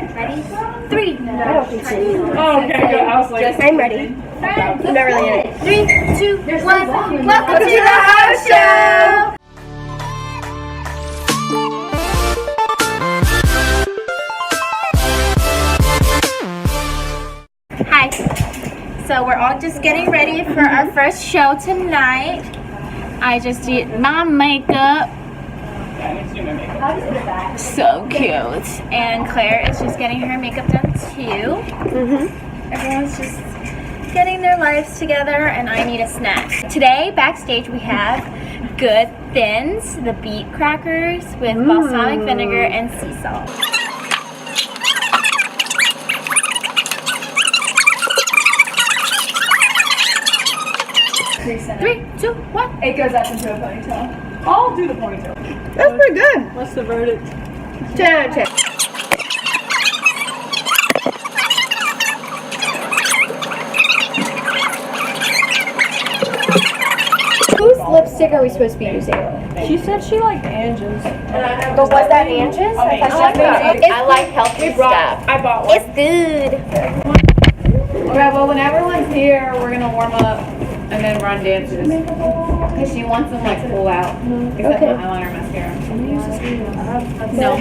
Ready? 3. I don't think so. Oh, okay, good. I was like, I'm ready. I'm not really in it. 3, 2, 1. Welcome to the house show. Hi. So we're all just getting ready for our first show tonight. I just did my makeup. So cute. And Claire is just getting her makeup done too. Everyone's just getting their lives together, and I need a snack. Today, backstage, we have Good Thins, the beet crackers with balsamic vinegar and sea salt. Three, 2, 1. it goes up into a ponytail. I'll do the ponytail. That's pretty good. What's the verdict? 10 out of 10. Whose lipstick are we supposed to be using? She said she liked Angel's. But was that Angel's? Okay, I thought that. I like healthy stuff. I bought one. It's good. Okay, well, when everyone's here, we're gonna warm up and then run dances. Because she wants them like pull out. Except Okay. my eyeliner mascara. No.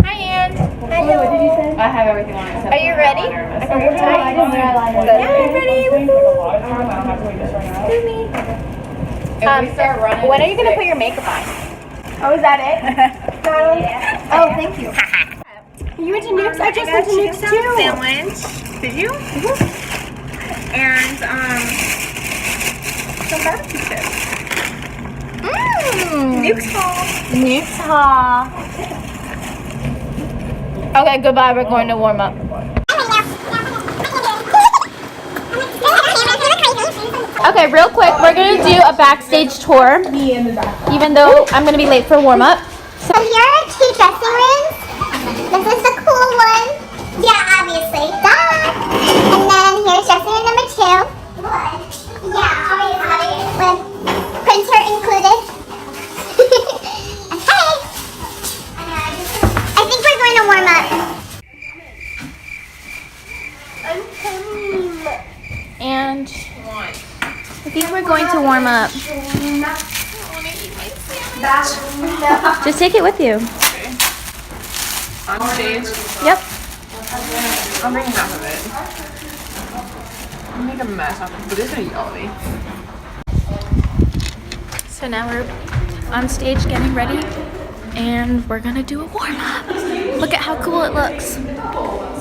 Hi, Ann. Hello. What did you say? I have everything on except Are you my ready? eyeliner mascara. Okay, I don't know. Yeah, I'm ready. If we start running, When are you gonna put your makeup on? Oh, is that it? Oh, thank you. You went to Nukes? I just went to Nukes too. Sandwich. Did you? And some barbecue chips. Nukes Fall. Nukes Hall. Okay, goodbye. We're going to warm up. Okay, real quick, we're gonna do a backstage tour. Even though I'm gonna be late for warm up. So here are 2 dressing rooms. This is the cool one. Yeah, obviously. Duh. And then here's dressing room number 2. Yeah, obviously. With printer included. Okay. I think we're going to warm up. And I think we're going to warm up. Just take it with you. On stage. Yep. I'm bringing half of it. I'll make a mess of it, but it's gonna yell at me. So now we're on stage getting ready, and we're gonna do a warm up. Look at how cool it looks.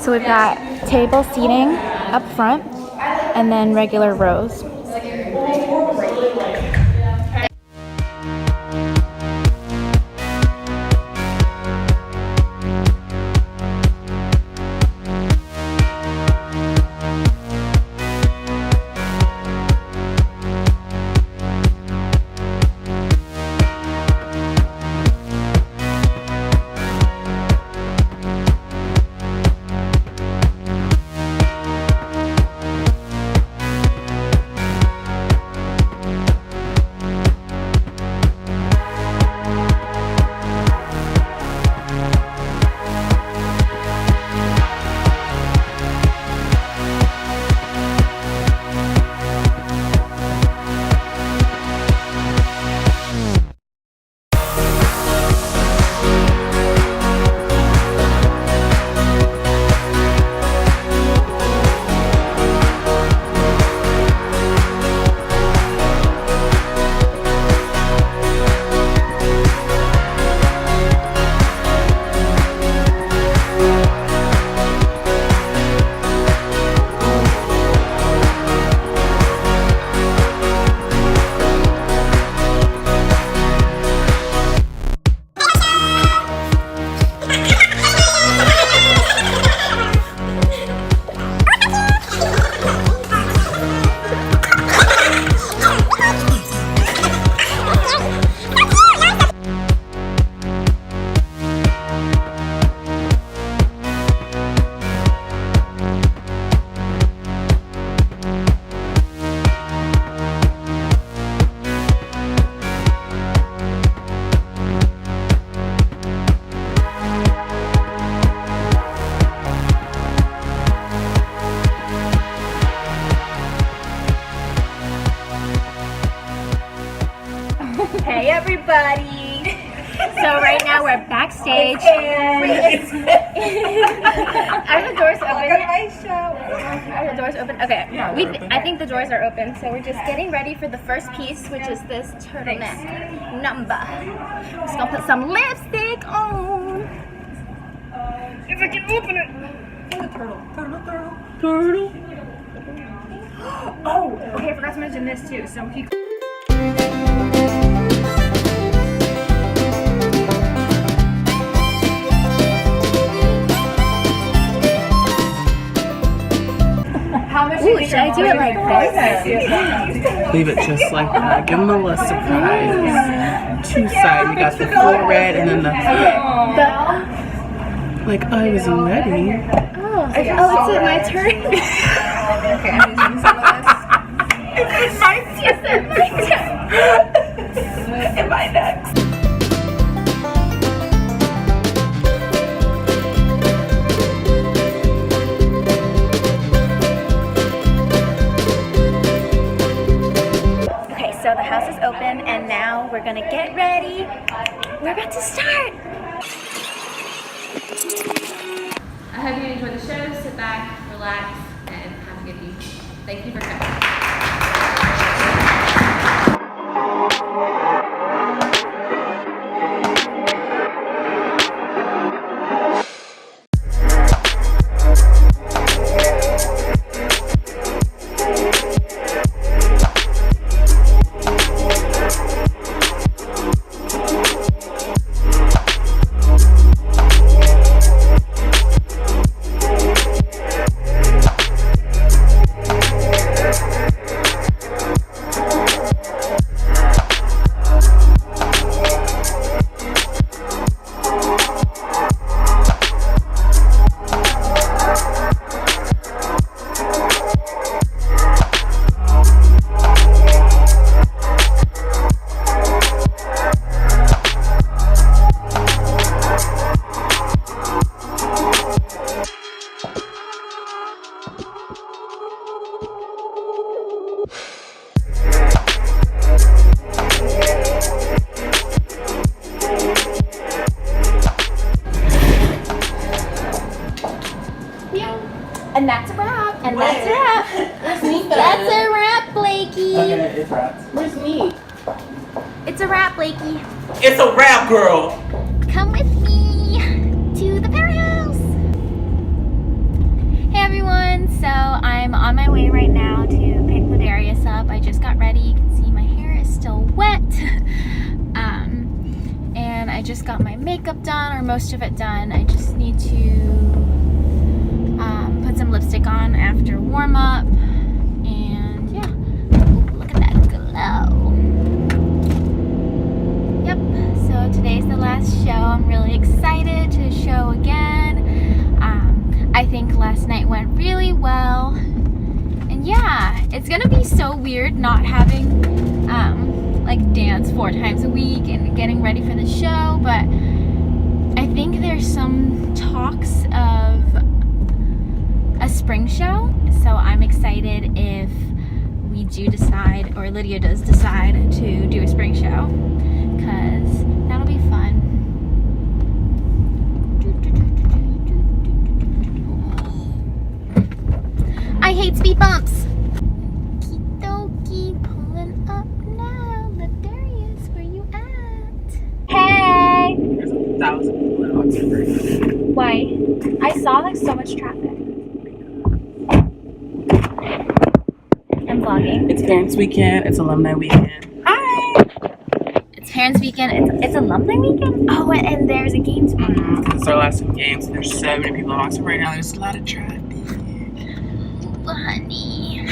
So we've got table seating up front, and then regular rows. backstage. Are the doors open? Are the doors open? Okay. I think the doors are open, so we're just getting ready for the first piece, which is this turtleneck number. I'm just gonna put some lipstick on. If I can open it. Turtle. Oh, okay, I forgot to mention this too. So he. Ooh, should I do it like this? Leave it just like that. Give them a little surprise. Two sides. You got the full red and then the. Like, I wasn't ready. Oh, it's my turn. Okay, I'm using some of this. It's my turn. Am I next? Okay, so the house is open and now we're gonna get ready. We're about to start. I hope you enjoy the show. Sit back, relax, and have a good evening. Thank you for coming. And that's a wrap. And that's a wrap. That's a wrap, Blakey. Okay, it's wrapped. Where's me? It's a wrap, Blakey. It's a wrap, girl. Come with me to the powerhouse. Hey everyone, so I'm on my way right now to pick Ladarius up. I just got ready. You can see my hair is still wet. And I just got my makeup done, or most of it done. I just need to put some lipstick on after warm up. And yeah, ooh, look at that glow. Yep, so today's the last show. I'm really excited to show again. I think last night went really well. And yeah, it's gonna be so weird not having like dance 4 times a week and getting ready for the show, but I think there's some talks of a spring show, so I'm excited if we do decide, or Lydia does decide to do a spring show, because that'll be fun. I hate speed bumps. Okie dokie, pulling up now. Ladarius, where you at? Hey! There's 1,000 people in Oxford. Why? I saw like so much traffic. I'm vlogging. It's Parents Weekend. It's Alumni Weekend. Hi! It's Parents Weekend. It's Alumni Weekend? Oh, and there's a game tomorrow. It's our last 2 games. There's so many people in Oxford right now. There's a lot of traffic. Ooh, honey.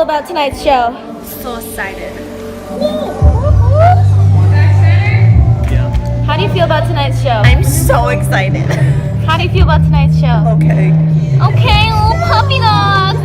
about tonight's show? So excited. How do you feel about tonight's show? I'm so excited. How do you feel about tonight's show? Okay. Okay, little puppy dog.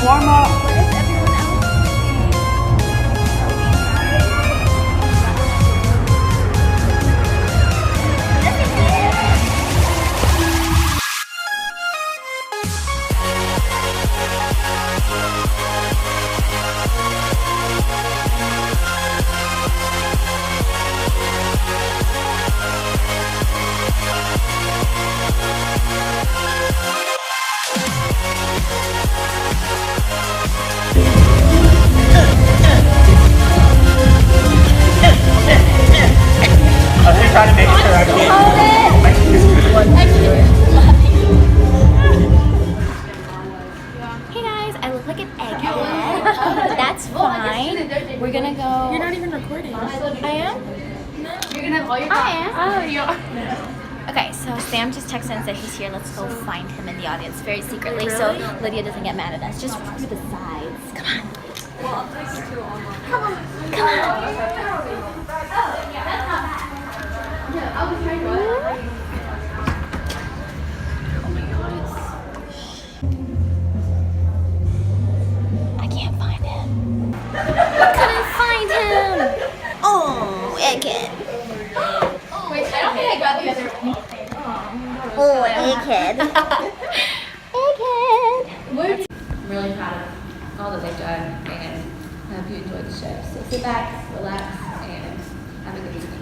Warm up. I was just trying to make sure I Hey guys, I look like an egghead. But that's fine. We're gonna go. You're not even recording. I am? You're gonna have all your I am. Oh, you are. Okay, so Sam just texted and said he's here. Let's go find him in the audience very secretly so Lydia doesn't get mad at us. Just through the sides. Come on. Come on. I can't find him. I couldn't find him. Oh, egghead. Wait, I don't think I got the other one. Oh, egghead. Egghead. I'm really proud of all that they've done and I hope you enjoyed the show. So sit back, relax, and have a good evening.